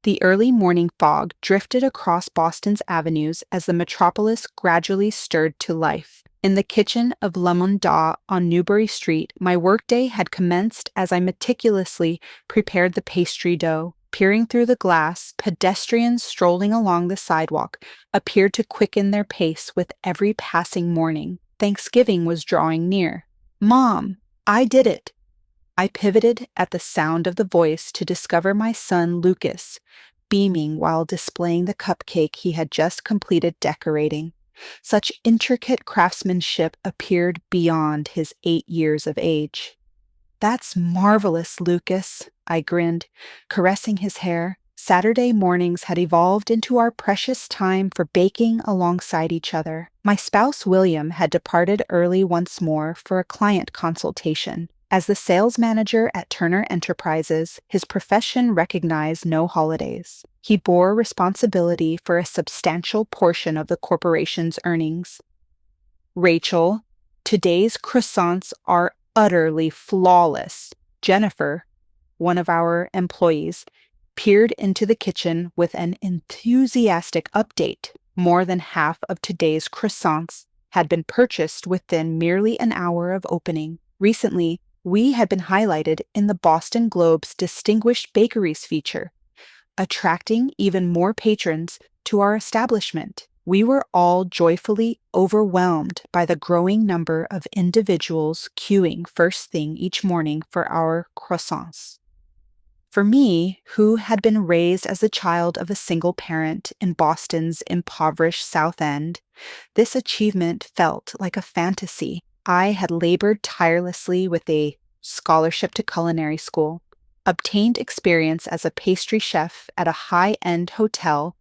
The early morning fog drifted across Boston's avenues as the metropolis gradually stirred to life. In the kitchen of Le Mandat on Newbury Street, my workday had commenced as I meticulously prepared the pastry dough. Peering through the glass, pedestrians strolling along the sidewalk appeared to quicken their pace with every passing morning. Thanksgiving was drawing near. "Mom, I did it." I pivoted at the sound of the voice to discover my son Lucas, beaming while displaying the cupcake he had just completed decorating. Such intricate craftsmanship appeared beyond his 8 years of age. "That's marvelous, Lucas," I grinned, caressing his hair. Saturday mornings had evolved into our precious time for baking alongside each other. My spouse William had departed early once more for a client consultation. As the sales manager at Turner Enterprises, his profession recognized no holidays. He bore responsibility for a substantial portion of the corporation's earnings. "Rachel, today's croissants are utterly flawless." Jennifer, one of our employees, peered into the kitchen with an enthusiastic update. More than half of today's croissants had been purchased within merely an hour of opening. Recently, we had been highlighted in the Boston Globe's Distinguished Bakeries feature, attracting even more patrons to our establishment. We were all joyfully overwhelmed by the growing number of individuals queuing first thing each morning for our croissants. For me, who had been raised as the child of a single parent in Boston's impoverished South End, this achievement felt like a fantasy. I had labored tirelessly with a scholarship to culinary school, obtained experience as a pastry chef at a high-end hotel,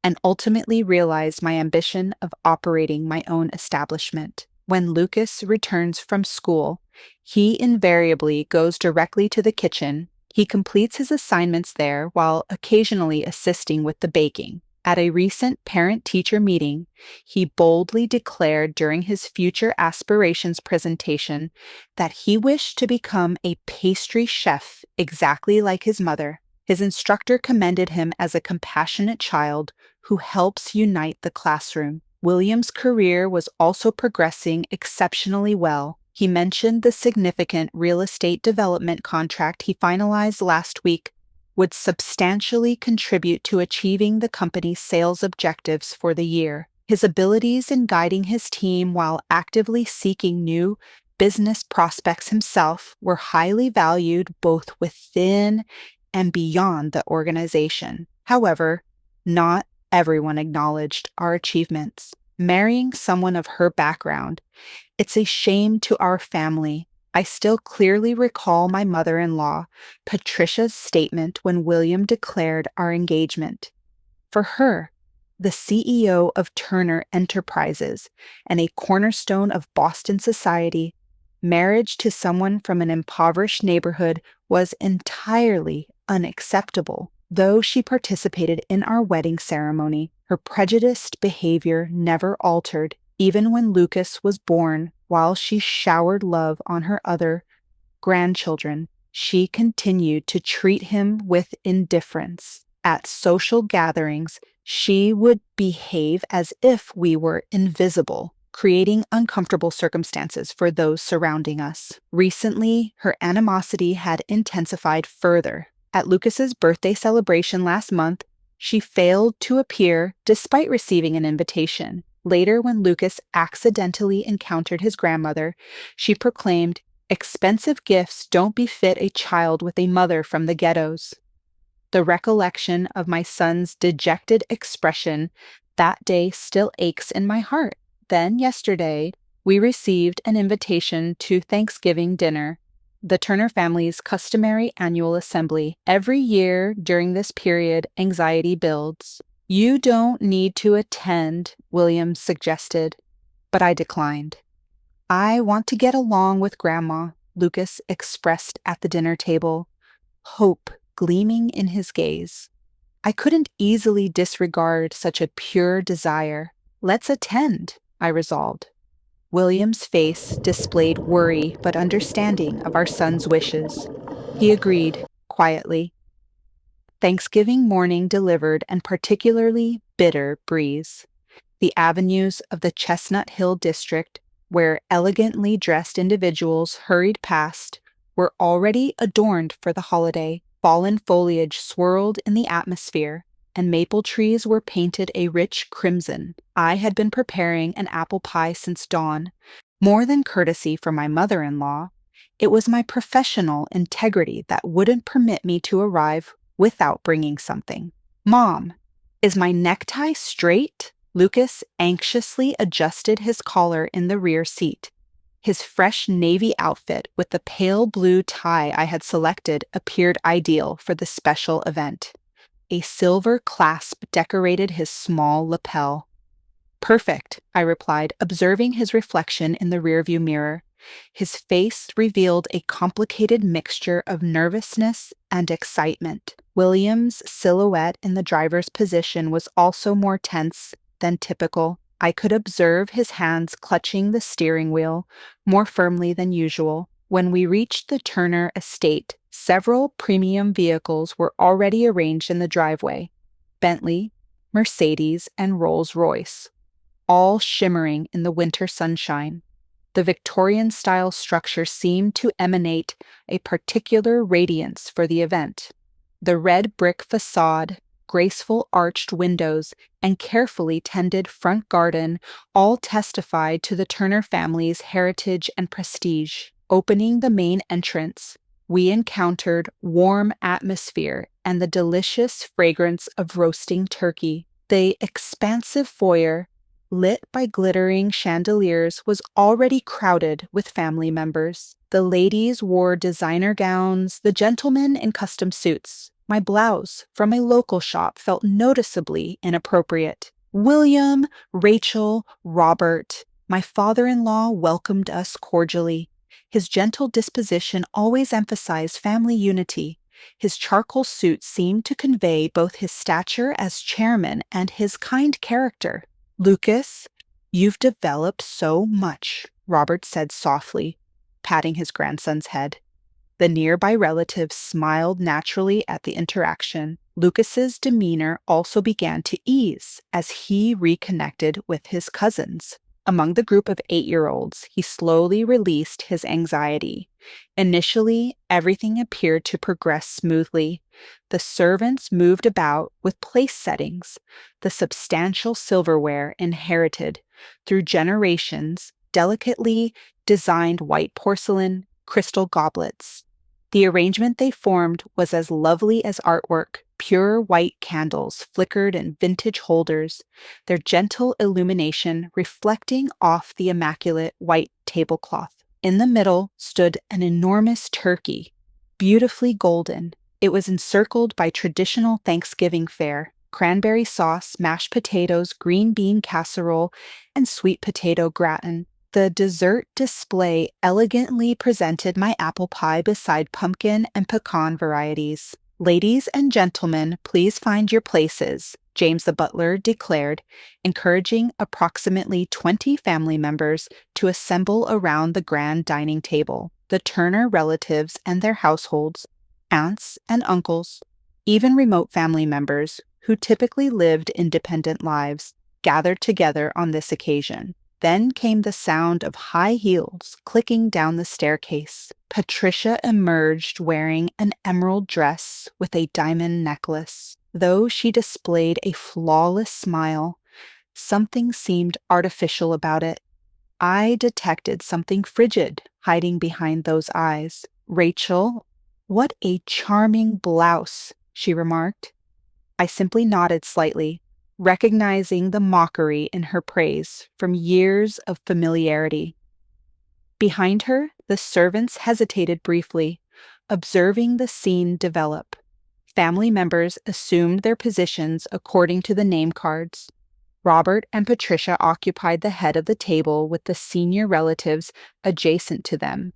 and ultimately realized my ambition of operating my own establishment. When Lucas returns from school, he invariably goes directly to the kitchen. He completes his assignments there while occasionally assisting with the baking. At a recent parent-teacher meeting, he boldly declared during his future aspirations presentation that he wished to become a pastry chef exactly like his mother. His instructor commended him as a compassionate child who helps unite the classroom. William's career was also progressing exceptionally well. He mentioned the significant real estate development contract he finalized last week would substantially contribute to achieving the company's sales objectives for the year. His abilities in guiding his team while actively seeking new business prospects himself were highly valued both within and beyond the organization. However, not everyone acknowledged our achievements. Marrying someone of her background, it's a shame to our family. I still clearly recall my mother-in-law, Patricia's statement when William declared our engagement. For her, the CEO of Turner Enterprises and a cornerstone of Boston society, marriage to someone from an impoverished neighborhood was entirely unacceptable. Though she participated in our wedding ceremony, her prejudiced behavior never altered, even when Lucas was born. While she showered love on her other grandchildren, she continued to treat him with indifference. At social gatherings, she would behave as if we were invisible, creating uncomfortable circumstances for those surrounding us. Recently, her animosity had intensified further. At Lucas's birthday celebration last month, she failed to appear despite receiving an invitation. Later, when Lucas accidentally encountered his grandmother, she proclaimed, "Expensive gifts don't befit a child with a mother from the ghettos." The recollection of my son's dejected expression that day still aches in my heart. Then, yesterday, we received an invitation to Thanksgiving dinner, the Turner family's customary annual assembly. Every year during this period, anxiety builds. "You don't need to attend," William suggested, but I declined. "I want to get along with Grandma," Lucas expressed at the dinner table, hope gleaming in his gaze. I couldn't easily disregard such a pure desire. "Let's attend," I resolved. William's face displayed worry but understanding of our son's wishes. He agreed quietly. Thanksgiving morning delivered an particularly bitter breeze. The avenues of the Chestnut Hill district, where elegantly dressed individuals hurried past, were already adorned for the holiday. Fallen foliage swirled in the atmosphere, and maple trees were painted a rich crimson. I had been preparing an apple pie since dawn. More than courtesy for my mother-in-law, it was my professional integrity that wouldn't permit me to arrive without bringing something. Mom, is my necktie straight? Lucas anxiously adjusted his collar in the rear seat. His fresh navy outfit with the pale blue tie I had selected appeared ideal for the special event. A silver clasp decorated his small lapel. Perfect, I replied, observing his reflection in the rearview mirror. His face revealed a complicated mixture of nervousness and excitement. William's silhouette in the driver's position was also more tense than typical. I could observe his hands clutching the steering wheel more firmly than usual. When we reached the Turner estate, several premium vehicles were already arranged in the driveway: Bentley, Mercedes, and Rolls-Royce, all shimmering in the winter sunshine. The Victorian-style structure seemed to emanate a particular radiance for the event. The red brick facade, graceful arched windows, and carefully tended front garden all testified to the Turner family's heritage and prestige. Opening the main entrance, we encountered warm atmosphere and the delicious fragrance of roasting turkey. The expansive foyer, lit by glittering chandeliers, was already crowded with family members. The ladies wore designer gowns, the gentlemen in custom suits. My blouse from a local shop felt noticeably inappropriate. William, Rachel, Robert, my father-in-law welcomed us cordially. His gentle disposition always emphasized family unity. His charcoal suit seemed to convey both his stature as chairman and his kind character. "Lucas, you've developed so much," Robert said softly, patting his grandson's head. The nearby relatives smiled naturally at the interaction. Lucas's demeanor also began to ease as he reconnected with his cousins. Among the group of 8-year-olds, he slowly released his anxiety. Initially, everything appeared to progress smoothly. The servants moved about with place settings, the substantial silverware inherited through generations, delicately designed white porcelain, crystal goblets. The arrangement they formed was as lovely as artwork. Pure white candles flickered in vintage holders, their gentle illumination reflecting off the immaculate white tablecloth. In the middle stood an enormous turkey, beautifully golden. It was encircled by traditional Thanksgiving fare: cranberry sauce, mashed potatoes, green bean casserole, and sweet potato gratin. The dessert display elegantly presented my apple pie beside pumpkin and pecan varieties. "Ladies and gentlemen, please find your places," James the butler declared, encouraging approximately 20 family members to assemble around the grand dining table. The Turner relatives and their households, aunts and uncles, even remote family members who typically lived independent lives, gathered together on this occasion. Then came the sound of high heels clicking down the staircase. Patricia emerged wearing an emerald dress with a diamond necklace. Though she displayed a flawless smile, something seemed artificial about it. I detected something frigid hiding behind those eyes. "Rachel, what a charming blouse," she remarked. I simply nodded slightly, recognizing the mockery in her praise from years of familiarity. Behind her, the servants hesitated briefly, observing the scene develop. Family members assumed their positions according to the name cards. Robert and Patricia occupied the head of the table with the senior relatives adjacent to them.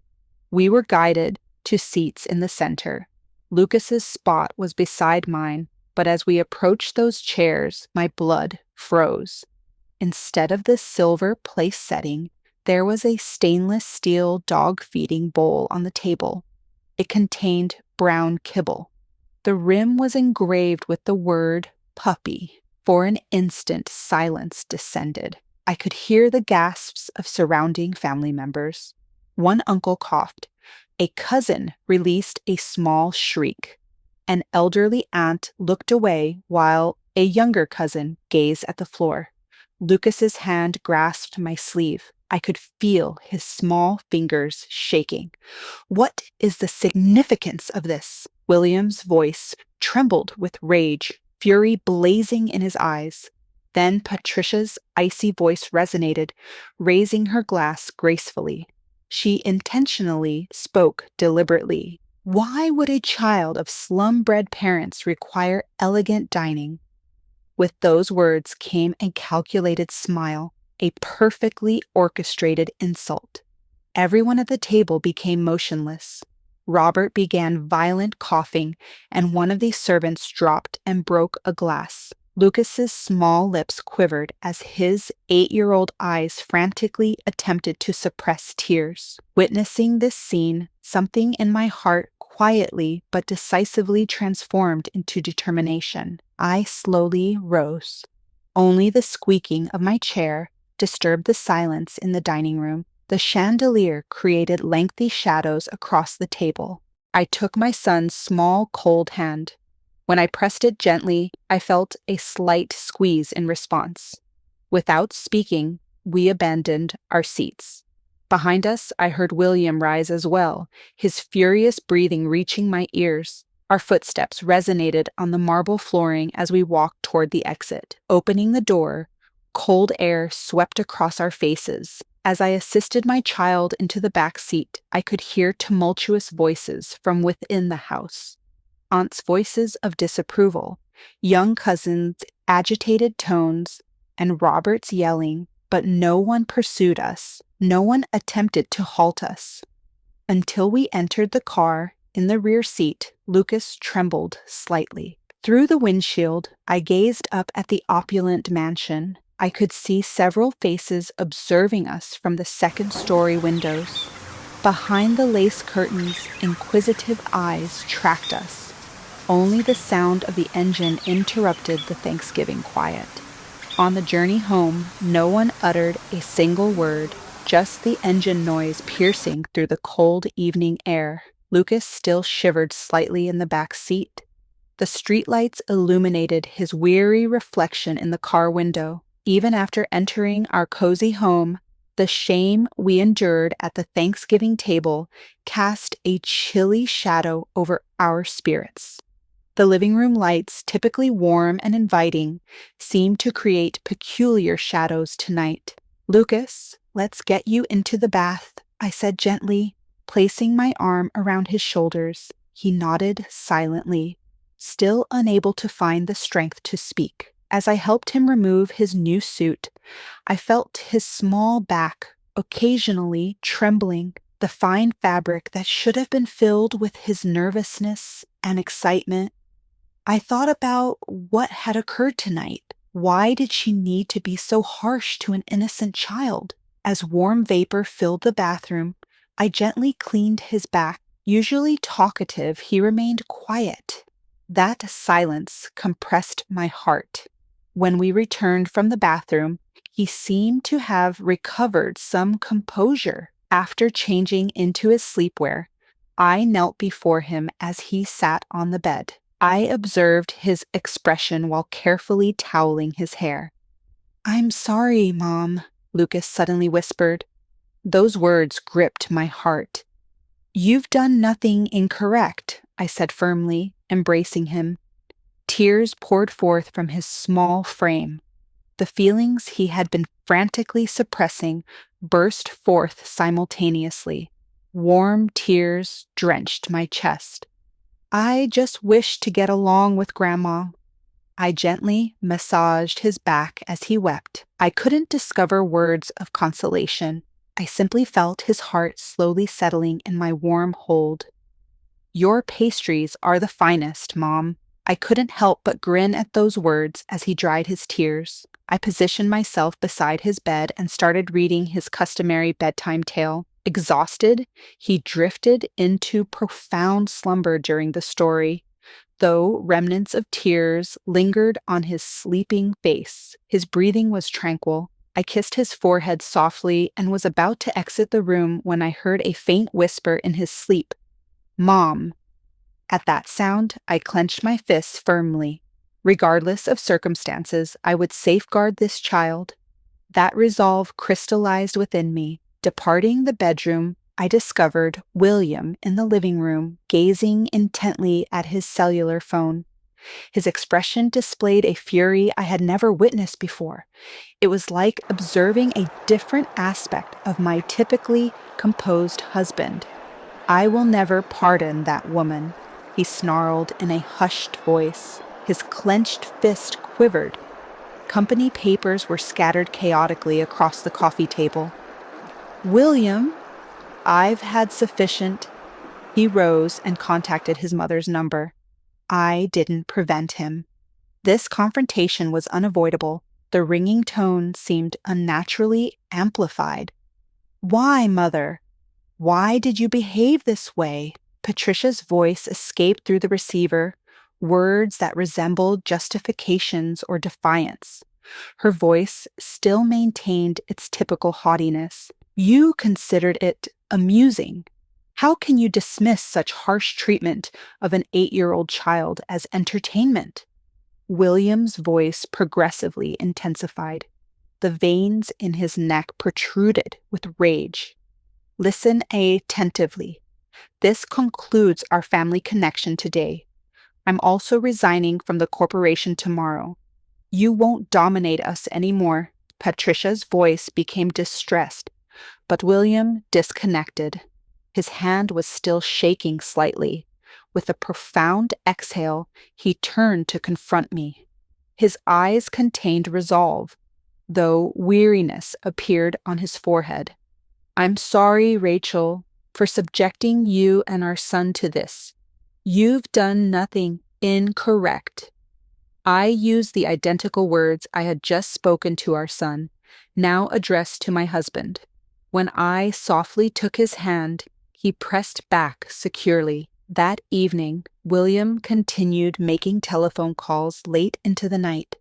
We were guided to seats in the center. Lucas's spot was beside mine, but as we approached those chairs, my blood froze. Instead of the silver place setting, there was a stainless steel dog feeding bowl on the table. It contained brown kibble. The rim was engraved with the word puppy. For an instant, silence descended. I could hear the gasps of surrounding family members. One uncle coughed. A cousin released a small shriek. An elderly aunt looked away while a younger cousin gazed at the floor. Lucas's hand grasped my sleeve. I could feel his small fingers shaking. What is the significance of this? William's voice trembled with rage, fury blazing in his eyes. Then Patricia's icy voice resonated, raising her glass gracefully. She intentionally spoke deliberately. Why would a child of slum-bred parents require elegant dining? With those words came a calculated smile, a perfectly orchestrated insult. Everyone at the table became motionless. Robert began violent coughing, and one of the servants dropped and broke a glass. Lucas's small lips quivered as his 8-year-old eyes frantically attempted to suppress tears. Witnessing this scene, something in my heart quietly but decisively transformed into determination. I slowly rose. Only the squeaking of my chair disturbed the silence in the dining room. The chandelier created lengthy shadows across the table. I took my son's small, cold hand. When I pressed it gently, I felt a slight squeeze in response. Without speaking, we abandoned our seats. Behind us, I heard William rise as well, his furious breathing reaching my ears. Our footsteps resonated on the marble flooring as we walked toward the exit. Opening the door, cold air swept across our faces. As I assisted my child into the back seat, I could hear tumultuous voices from within the house. Aunt's voices of disapproval, young cousins' agitated tones, and Robert's yelling, but no one pursued us. No one attempted to halt us. Until we entered the car, in the rear seat, Lucas trembled slightly. Through the windshield, I gazed up at the opulent mansion. I could see several faces observing us from the second-story windows. Behind the lace curtains, inquisitive eyes tracked us. Only the sound of the engine interrupted the Thanksgiving quiet. On the journey home, no one uttered a single word, just the engine noise piercing through the cold evening air. Lucas still shivered slightly in the back seat. The streetlights illuminated his weary reflection in the car window. Even after entering our cozy home, the shame we endured at the Thanksgiving table cast a chilly shadow over our spirits. The living room lights, typically warm and inviting, seemed to create peculiar shadows tonight. "Lucas, let's get you into the bath," I said gently, placing my arm around his shoulders. He nodded silently, still unable to find the strength to speak. As I helped him remove his new suit, I felt his small back occasionally trembling, the fine fabric that should have been filled with his nervousness and excitement. I thought about what had occurred tonight. Why did she need to be so harsh to an innocent child? As warm vapor filled the bathroom, I gently cleaned his back. Usually talkative, he remained quiet. That silence compressed my heart. When we returned from the bathroom, he seemed to have recovered some composure. After changing into his sleepwear, I knelt before him as he sat on the bed. I observed his expression while carefully toweling his hair. "I'm sorry, Mom," Lucas suddenly whispered. Those words gripped my heart. "You've done nothing incorrect," I said firmly, embracing him. Tears poured forth from his small frame. The feelings he had been frantically suppressing burst forth simultaneously. Warm tears drenched my chest. "I just wished to get along with Grandma." I gently massaged his back as he wept. I couldn't discover words of consolation. I simply felt his heart slowly settling in my warm hold. "Your pastries are the finest, Mom." I couldn't help but grin at those words as he dried his tears. I positioned myself beside his bed and started reading his customary bedtime tale. Exhausted, he drifted into profound slumber during the story. though remnants of tears lingered on his sleeping face. His breathing was tranquil. I kissed his forehead softly and was about to exit the room when I heard a faint whisper in his sleep, "Mom." At that sound, I clenched my fists firmly. Regardless of circumstances, I would safeguard this child. That resolve crystallized within me. Departing the bedroom, I discovered William in the living room, gazing intently at his cellular phone. His expression displayed a fury I had never witnessed before. It was like observing a different aspect of my typically composed husband. "I will never pardon that woman," he snarled in a hushed voice. His clenched fist quivered. Company papers were scattered chaotically across the coffee table. "William, I've had sufficient." He rose and contacted his mother's number. I didn't prevent him. This confrontation was unavoidable. The ringing tone seemed unnaturally amplified. "Why, Mother? Why did you behave this way?" Patricia's voice escaped through the receiver, words that resembled justifications or defiance. Her voice still maintained its typical haughtiness. "You considered it amusing. How can you dismiss such harsh treatment of an 8-year-old child as entertainment?" William's voice progressively intensified. The veins in his neck protruded with rage. "Listen attentively. This concludes our family connection today. I'm also resigning from the corporation tomorrow. You won't dominate us anymore." Patricia's voice became distressed, but William disconnected. His hand was still shaking slightly. With a profound exhale, he turned to confront me. His eyes contained resolve, though weariness appeared on his forehead. "I'm sorry, Rachel, for subjecting you and our son to this. You've done nothing incorrect." I used the identical words I had just spoken to our son, now addressed to my husband. When I softly took his hand, he pressed back securely. That evening, William continued making telephone calls late into the night.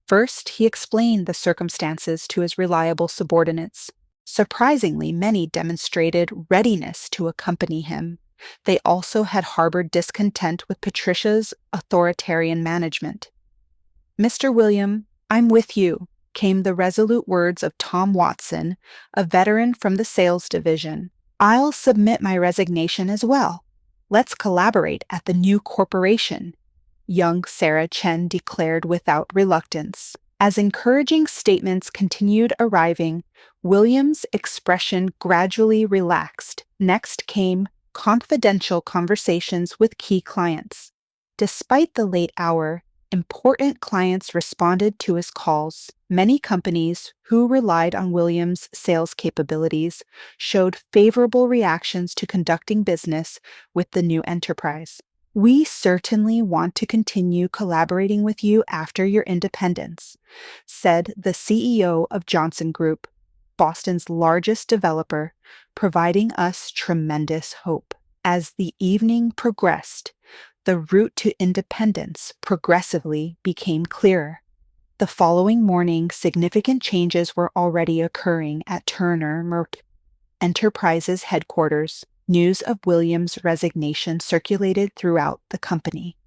First, he explained the circumstances to his reliable subordinates. Surprisingly, many demonstrated readiness to accompany him. They also had harbored discontent with Patricia's authoritarian management. "Mr. William, I'm with you," came the resolute words of Tom Watson, a veteran from the sales division. "I'll submit my resignation as well. Let's collaborate at the new corporation," young Sarah Chen declared without reluctance. As encouraging statements continued arriving, William's expression gradually relaxed. Next came confidential conversations with key clients. Despite the late hour, important clients responded to his calls. Many companies who relied on William's sales capabilities showed favorable reactions to conducting business with the new enterprise. "We certainly want to continue collaborating with you after your independence," said the CEO of Johnson Group, Boston's largest developer, providing us tremendous hope. As the evening progressed, the route to independence progressively became clearer. The following morning, significant changes were already occurring at Turner Merck Enterprises headquarters. News of William's resignation circulated throughout the company.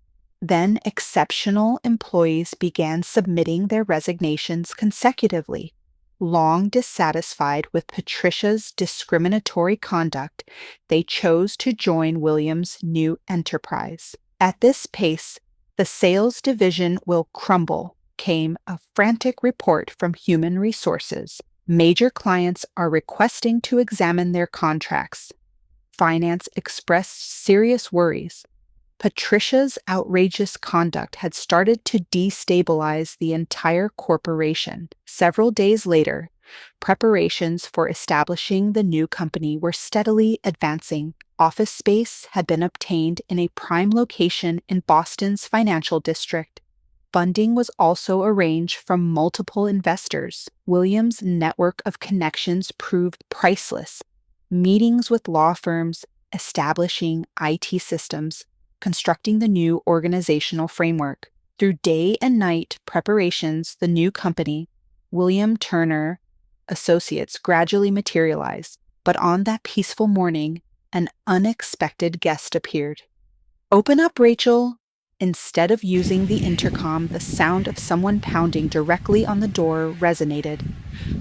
Then exceptional employees began submitting their resignations consecutively. Long dissatisfied with Patricia's discriminatory conduct, they chose to join William's new enterprise. At this pace, the sales division will crumble, came a frantic report from Human Resources. Major clients are requesting to examine their contracts. Finance expressed serious worries. Patricia's outrageous conduct had started to destabilize the entire corporation. Several days later, preparations for establishing the new company were steadily advancing. Office space had been obtained in a prime location in Boston's financial district. Funding was also arranged from multiple investors. William's network of connections proved priceless. Meetings with law firms, establishing IT systems, constructing the new organizational framework. Through day and night preparations, the new company, William Turner Associates, gradually materialized. But on that peaceful morning, an unexpected guest appeared. "Open up, Rachel." Instead of using the intercom, the sound of someone pounding directly on the door resonated.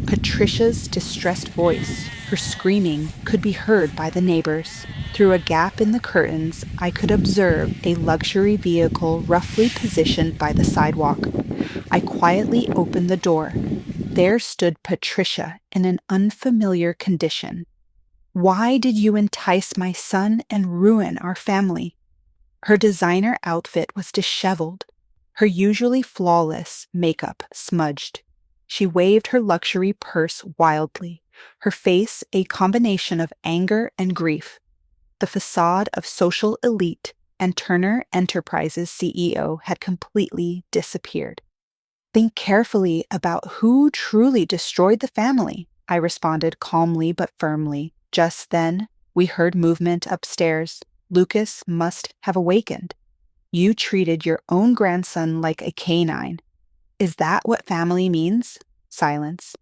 Patricia's distressed voice, her screaming, could be heard by the neighbors. Through a gap in the curtains, I could observe a luxury vehicle roughly positioned by the sidewalk. I quietly opened the door. There stood Patricia in an unfamiliar condition. "Why did you entice my son and ruin our family?" Her designer outfit was disheveled, her usually flawless makeup smudged. She waved her luxury purse wildly, her face a combination of anger and grief. The facade of social elite and Turner Enterprises CEO had completely disappeared. "Think carefully about who truly destroyed the family," I responded calmly but firmly. Just then, we heard movement upstairs. Lucas must have awakened. "You treated your own grandson like a canine. Is that what family means?" Silence.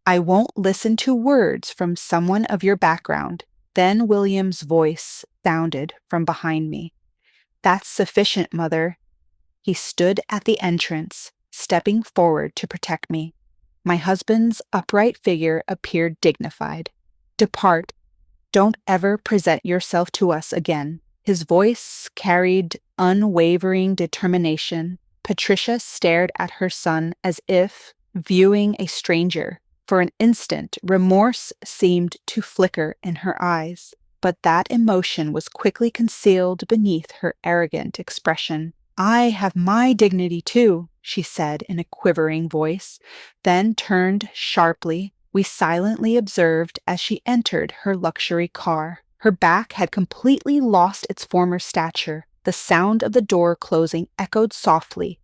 "I won't listen to words from someone of your background." Then William's voice sounded from behind me. "That's sufficient, Mother." He stood at the entrance, stepping forward to protect me. My husband's upright figure appeared dignified. "Depart. Don't ever present yourself to us again." His voice carried unwavering determination. Patricia stared at her son as if viewing a stranger. For an instant, remorse seemed to flicker in her eyes, but that emotion was quickly concealed beneath her arrogant expression. "I have my dignity too," she said in a quivering voice, then turned sharply. We silently observed as she entered her luxury car. Her back had completely lost its former stature. The sound of the door closing echoed softly,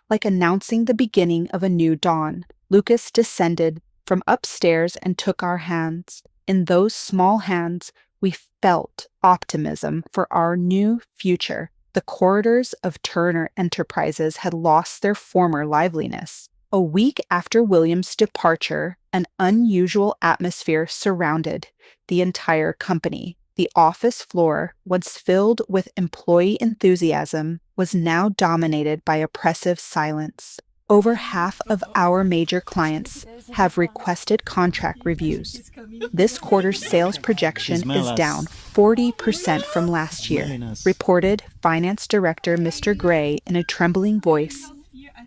like announcing the beginning of a new dawn. Lucas descended from upstairs and took our hands. In those small hands, we felt optimism for our new future. The corridors of Turner Enterprises had lost their former liveliness. A week after William's departure, an unusual atmosphere surrounded the entire company. The office floor, once filled with employee enthusiasm, was now dominated by oppressive silence. Over half of our major clients have requested contract reviews. This quarter's sales projection is down 40% from last year, reported Finance Director Mr. Gray in a trembling voice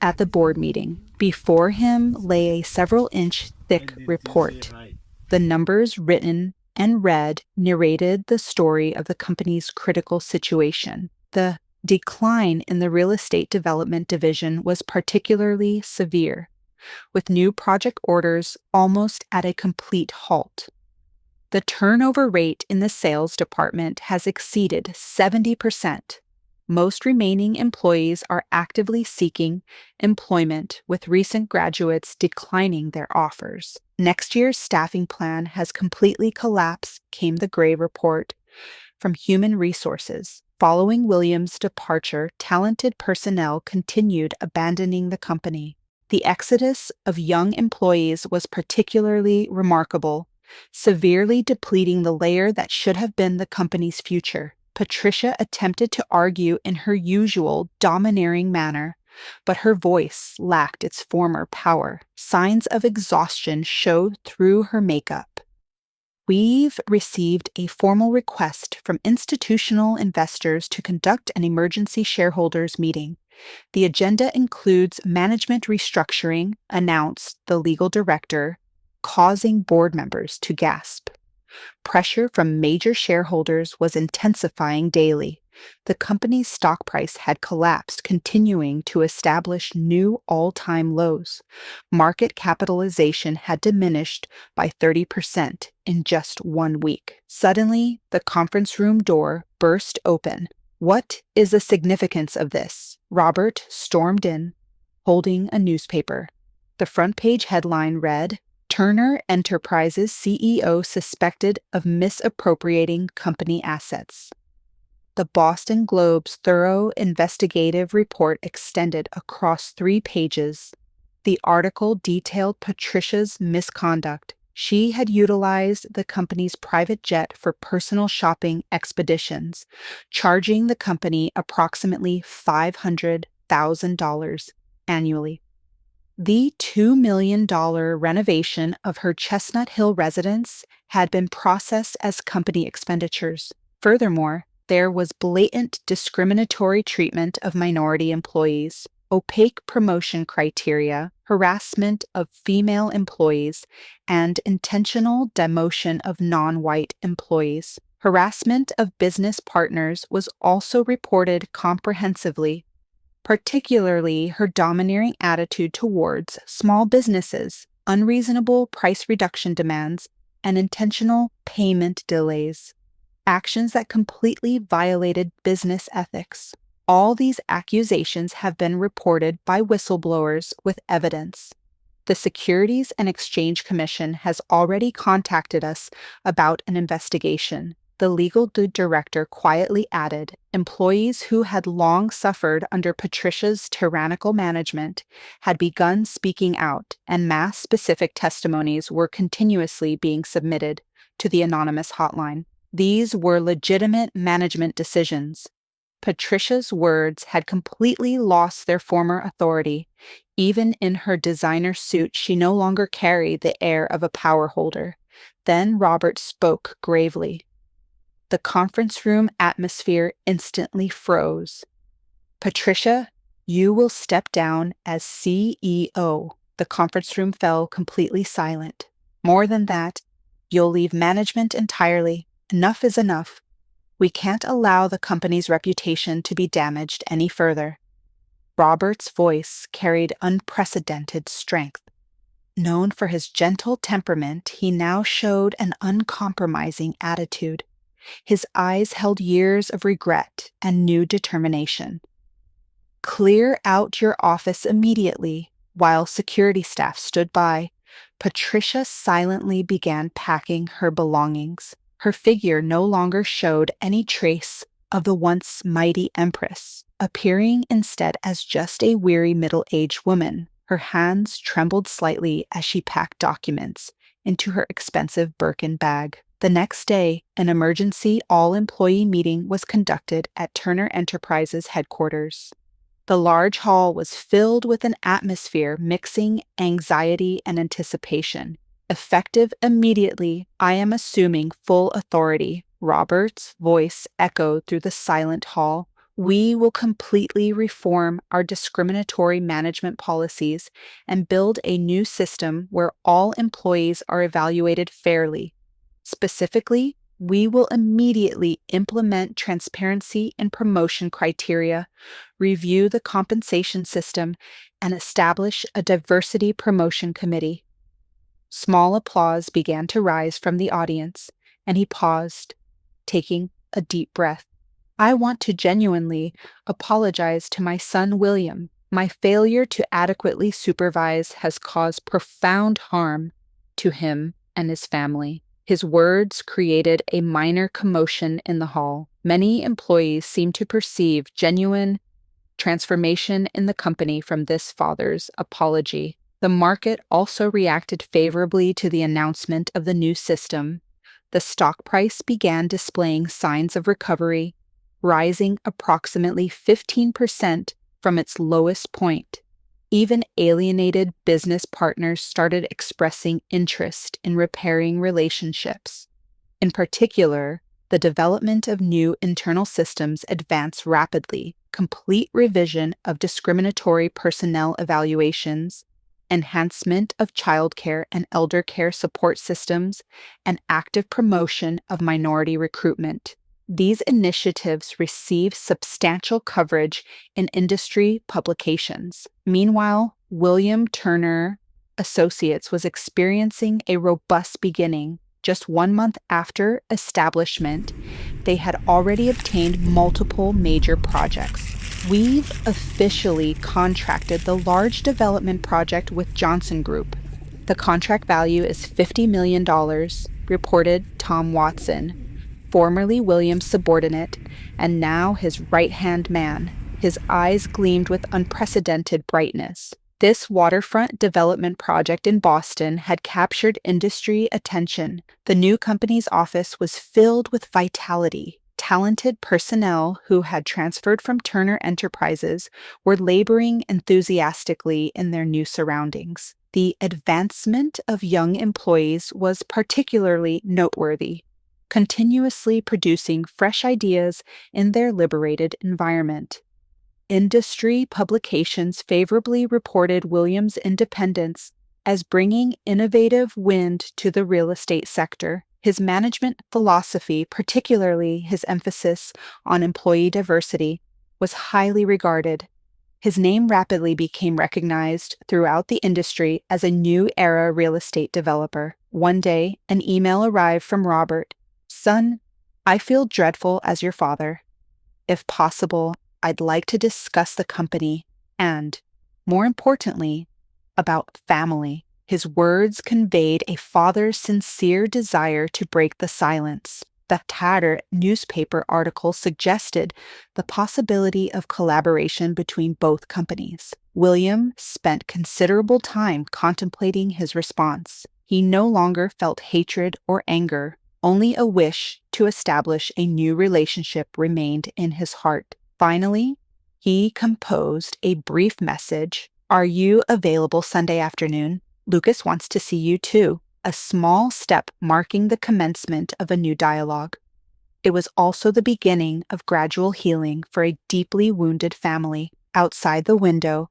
at the board meeting. Before him lay a several-inch thick report. The numbers written and read narrated the story of the company's critical situation. The decline in the real estate development division was particularly severe, with new project orders almost at a complete halt. The turnover rate in the sales department has exceeded 70%. Most remaining employees are actively seeking employment, with recent graduates declining their offers. Next year's staffing plan has completely collapsed, came the Gray report from Human Resources. Following William's departure, talented personnel continued abandoning the company. The exodus of young employees was particularly remarkable, severely depleting the layer that should have been the company's future. Patricia attempted to argue in her usual domineering manner, but her voice lacked its former power. Signs of exhaustion showed through her makeup. "We've received a formal request from institutional investors to conduct an emergency shareholders meeting. The agenda includes management restructuring," announced the legal director, causing board members to gasp. Pressure from major shareholders was intensifying daily. The company's stock price had collapsed, continuing to establish new all-time lows. Market capitalization had diminished by 30% in just 1 week. Suddenly, the conference room door burst open. "What is the significance of this?" Robert stormed in, holding a newspaper. The front page headline read, "Turner Enterprises CEO suspected of misappropriating company assets." The Boston Globe's thorough investigative report extended across 3 pages. The article detailed Patricia's misconduct. She had utilized the company's private jet for personal shopping expeditions, charging the company approximately $500,000 annually. The $2 million renovation of her Chestnut Hill residence had been processed as company expenditures. Furthermore, there was blatant discriminatory treatment of minority employees, opaque promotion criteria, harassment of female employees, and intentional demotion of non-white employees. Harassment of business partners was also reported comprehensively, particularly her domineering attitude towards small businesses, unreasonable price reduction demands, and intentional payment delays. Actions that completely violated business ethics. All these accusations have been reported by whistleblowers with evidence. The Securities and Exchange Commission has already contacted us about an investigation. The legal director quietly added, employees who had long suffered under Patricia's tyrannical management had begun speaking out, and mass-specific testimonies were continuously being submitted to the anonymous hotline. These were legitimate management decisions. Patricia's words had completely lost their former authority. Even in her designer suit, she no longer carried the air of a power holder. Then Robert spoke gravely. The conference room atmosphere instantly froze. Patricia, you will step down as CEO. The conference room fell completely silent. More than that, you'll leave management entirely. Enough is enough. We can't allow the company's reputation to be damaged any further. Robert's voice carried unprecedented strength. Known for his gentle temperament, he now showed an uncompromising attitude. His eyes held years of regret and new determination. Clear out your office immediately. While security staff stood by, Patricia silently began packing her belongings. Her figure no longer showed any trace of the once mighty empress, appearing instead as just a weary middle-aged woman. Her hands trembled slightly as she packed documents into her expensive Birkin bag. The next day, an emergency all-employee meeting was conducted at Turner Enterprises headquarters. The large hall was filled with an atmosphere mixing anxiety and anticipation. Effective immediately, I am assuming full authority. Robert's voice echoed through the silent hall. We will completely reform our discriminatory management policies and build a new system where all employees are evaluated fairly. Specifically, we will immediately implement transparency and promotion criteria, review the compensation system, and establish a diversity promotion committee. Small applause began to rise from the audience, and he paused, taking a deep breath. I want to genuinely apologize to my son William. My failure to adequately supervise has caused profound harm to him and his family. His words created a minor commotion in the hall. Many employees seemed to perceive genuine transformation in the company from this father's apology. The market also reacted favorably to the announcement of the new system. The stock price began displaying signs of recovery, rising approximately 15% from its lowest point. Even alienated business partners started expressing interest in repairing relationships. In particular, the development of new internal systems advanced rapidly. Complete revision of discriminatory personnel evaluations, enhancement of childcare and elder care support systems, and active promotion of minority recruitment. These initiatives received substantial coverage in industry publications. Meanwhile, William Turner Associates was experiencing a robust beginning. Just 1 month after establishment, they had already obtained multiple major projects. We've officially contracted the large development project with Johnson Group. The contract value is $50 million, reported Tom Watson, formerly William's subordinate, and now his right-hand man. His eyes gleamed with unprecedented brightness. This waterfront development project in Boston had captured industry attention. The new company's office was filled with vitality. Talented personnel who had transferred from Turner Enterprises were laboring enthusiastically in their new surroundings. The advancement of young employees was particularly noteworthy, continuously producing fresh ideas in their liberated environment. Industry publications favorably reported Williams' independence as bringing innovative wind to the real estate sector. His management philosophy, particularly his emphasis on employee diversity, was highly regarded. His name rapidly became recognized throughout the industry as a new era real estate developer. One day, an email arrived from Robert. "Son, I feel dreadful as your father. If possible, I'd like to discuss the company and, more importantly, about family." His words conveyed a father's sincere desire to break the silence. The tattered newspaper article suggested the possibility of collaboration between both companies. William spent considerable time contemplating his response. He no longer felt hatred or anger. Only a wish to establish a new relationship remained in his heart. Finally, he composed a brief message. "Are you available Sunday afternoon? Lucas wants to see you too." A small step marking the commencement of a new dialogue. It was also the beginning of gradual healing for a deeply wounded family. Outside the window,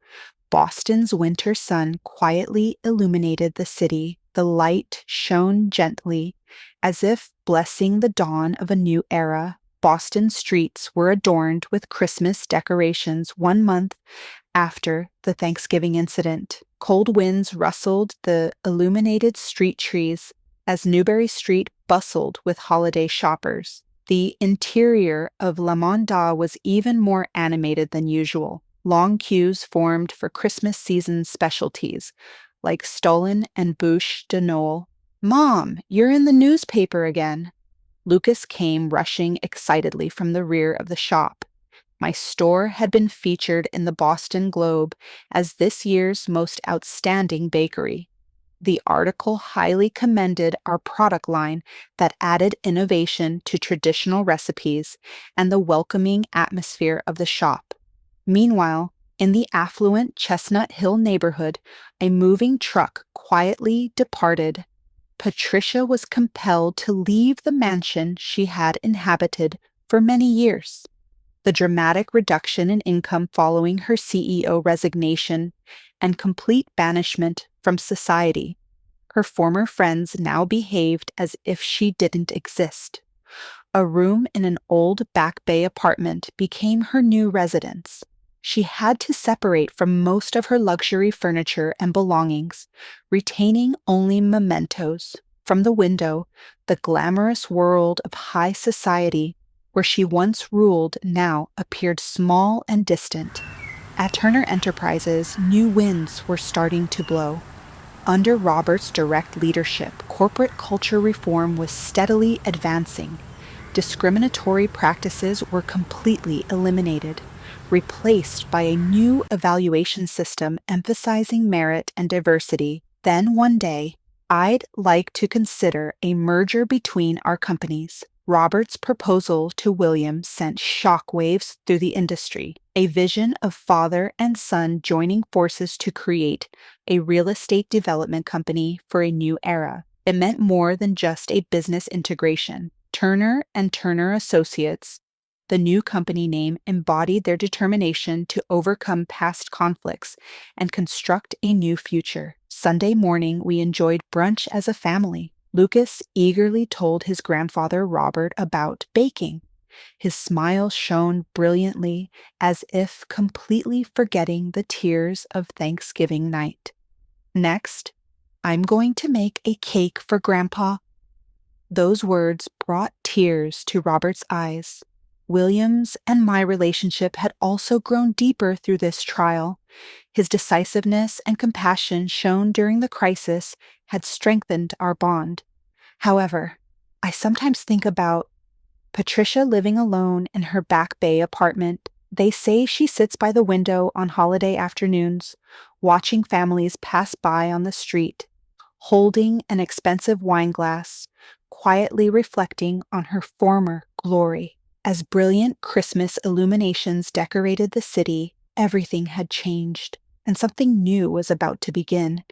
Boston's winter sun quietly illuminated the city. The light shone gently, as if blessing the dawn of a new era. Boston streets were adorned with Christmas decorations 1 month after the Thanksgiving incident. Cold winds rustled the illuminated street trees as Newbury Street bustled with holiday shoppers. The interior of La Monda was even more animated than usual. Long queues formed for Christmas season specialties, like Stollen and Bouche de Noël. "Mom, you're in the newspaper again." Lucas came rushing excitedly from the rear of the shop. My store had been featured in the Boston Globe as this year's most outstanding bakery. The article highly commended our product line that added innovation to traditional recipes and the welcoming atmosphere of the shop. Meanwhile, in the affluent Chestnut Hill neighborhood, a moving truck quietly departed. Patricia was compelled to leave the mansion she had inhabited for many years. The dramatic reduction in income following her CEO resignation and complete banishment from society. Her former friends now behaved as if she didn't exist. A room in an old Back Bay apartment became her new residence. She had to separate from most of her luxury furniture and belongings, retaining only mementos. From the window, the glamorous world of high society where she once ruled now appeared small and distant. At Turner Enterprises, new winds were starting to blow. Under Robert's direct leadership, corporate culture reform was steadily advancing. Discriminatory practices were completely eliminated, replaced by a new evaluation system emphasizing merit and diversity. Then one day, "I'd like to consider a merger between our companies." Robert's proposal to William sent shockwaves through the industry, a vision of father and son joining forces to create a real estate development company for a new era. It meant more than just a business integration. Turner and Turner Associates, the new company name, embodied their determination to overcome past conflicts and construct a new future. Sunday morning, we enjoyed brunch as a family. Lucas eagerly told his grandfather Robert about baking. His smile shone brilliantly, as if completely forgetting the tears of Thanksgiving night. "Next, I'm going to make a cake for Grandpa." Those words brought tears to Robert's eyes. William's and my relationship had also grown deeper through this trial. His decisiveness and compassion shown during the crisis had strengthened our bond. However, I sometimes think about Patricia living alone in her Back Bay apartment. They say she sits by the window on holiday afternoons, watching families pass by on the street, holding an expensive wine glass, quietly reflecting on her former glory. As brilliant Christmas illuminations decorated the city, everything had changed, and something new was about to begin.